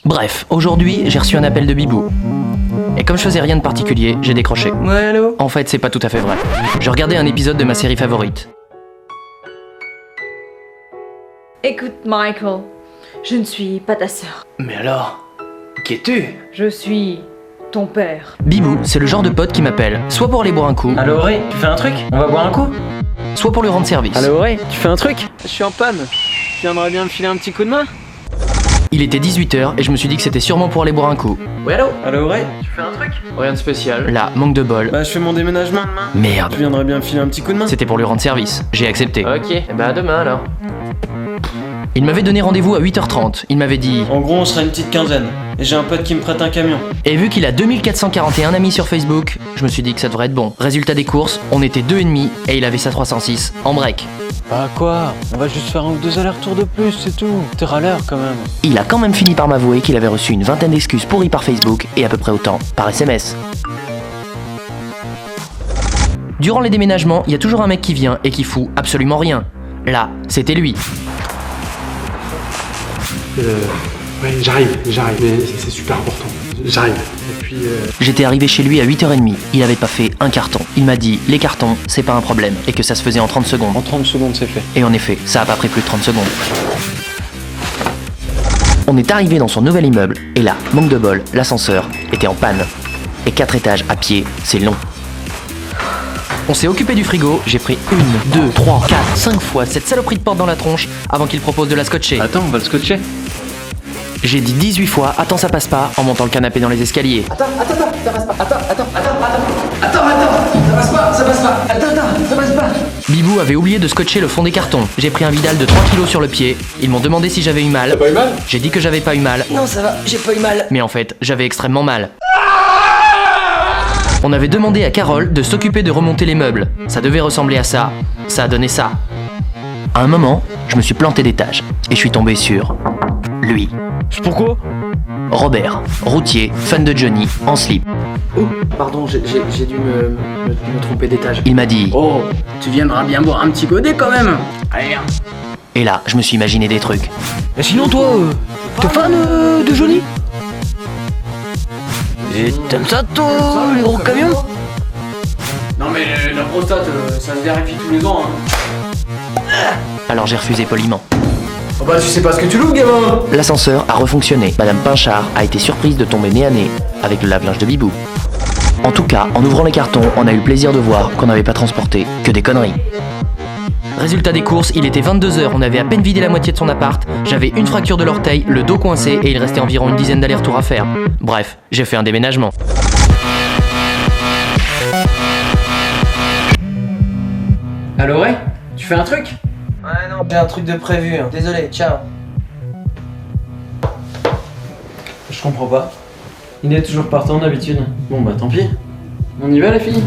Bref, aujourd'hui, j'ai reçu un appel de Bibou. Et comme je faisais rien de particulier, j'ai décroché. Ouais, allô? En fait, c'est pas tout à fait vrai. Je regardais un épisode de ma série favorite. Écoute, Michael, je ne suis pas ta sœur. Mais alors, qui es-tu? Je suis ton père. Bibou, c'est le genre de pote qui m'appelle, soit pour aller boire un coup, Allô, Auré, tu fais un truc? On va boire un coup? soit pour lui rendre service. Allô, Auré, tu fais un truc? Je suis en panne. Tu viendrais bien me filer un petit coup de main? Il était 18h et je me suis dit que c'était sûrement pour aller boire un coup. Oui, allô? Allô, Auré, tu fais un truc? Rien de spécial. Là, manque de bol. Bah, je fais mon déménagement demain. Merde. Tu viendrais bien me filer un petit coup de main? C'était pour lui rendre service. J'ai accepté. Ok, et bah à demain alors. Il m'avait donné rendez-vous à 8h30. Il m'avait dit... En gros, on sera une petite quinzaine. Et j'ai un pote qui me prête un camion. Et vu qu'il a 2441 amis sur Facebook, je me suis dit que ça devrait être bon. Résultat des courses, on était 2,5 et il avait sa 306 en break. Bah quoi? On va juste faire un ou deux allers-retours de plus, c'est tout. T'es râleur quand même. Il a quand même fini par m'avouer qu'il avait reçu une vingtaine d'excuses pourries par Facebook et à peu près autant par SMS. Durant les déménagements, il y a toujours un mec qui vient et qui fout absolument rien. Là, c'était lui. Ouais, j'arrive, mais c'est super important. J'arrive. Et puis, J'étais arrivé chez lui à 8h30, il avait pas fait un carton. Il m'a dit, les cartons, c'est pas un problème, et que ça se faisait en 30 secondes. En 30 secondes, c'est fait. Et en effet, ça a pas pris plus de 30 secondes. On est arrivé dans son nouvel immeuble, et là, manque de bol, l'ascenseur était en panne. Et 4 étages à pied, c'est long. On s'est occupé du frigo, j'ai pris 1, 2, 3, 4, 5 fois cette saloperie de porte dans la tronche avant qu'il propose de la scotcher. Attends, on va le scotcher. J'ai dit 18 fois, attends ça passe pas, en montant le canapé dans les escaliers. Bibou avait oublié de scotcher le fond des cartons. J'ai pris un Vidal de 3 kilos sur le pied. Ils m'ont demandé si j'avais eu mal. t'as pas eu mal? J'ai dit que j'avais pas eu mal. Non, ça va, j'ai pas eu mal. Mais en fait, j'avais extrêmement mal. On avait demandé à Carole de s'occuper de remonter les meubles. Ça devait ressembler à ça. Ça a donné ça. À un moment, je me suis planté d'étage et je suis tombé sur lui. Pourquoi? Robert, routier, fan de Johnny, en slip. Oh, pardon, j'ai dû me tromper d'étage. Il m'a dit, Oh, tu viendras bien boire un petit godet quand même. Allez, viens. et là, je me suis imaginé des trucs. Et sinon, toi, t'es fan de Johnny? Et t'aimes ça, toi, les gros camions? Non, mais la prostate, ça se vérifie tous les ans, hein. Alors j'ai refusé poliment. Oh bah, tu sais pas ce que tu loues, gamin. L'ascenseur a refonctionné. Madame Pinchard a été surprise de tomber nez à nez avec le lave-linge de Bibou. En tout cas, en ouvrant les cartons, on a eu le plaisir de voir qu'on n'avait pas transporté que des conneries. Résultat des courses, il était 22h, on avait à peine vidé la moitié de son appart, j'avais une fracture de l'orteil, le dos coincé et il restait environ une dizaine d'allers-retours à faire. Bref, j'ai fait un déménagement. Allô, Ray? Tu fais un truc? Ouais, non, j'ai un truc de prévu, hein. Désolé, ciao. Je comprends pas. Il est toujours partant d'habitude. Bon bah tant pis. On y va, la fille?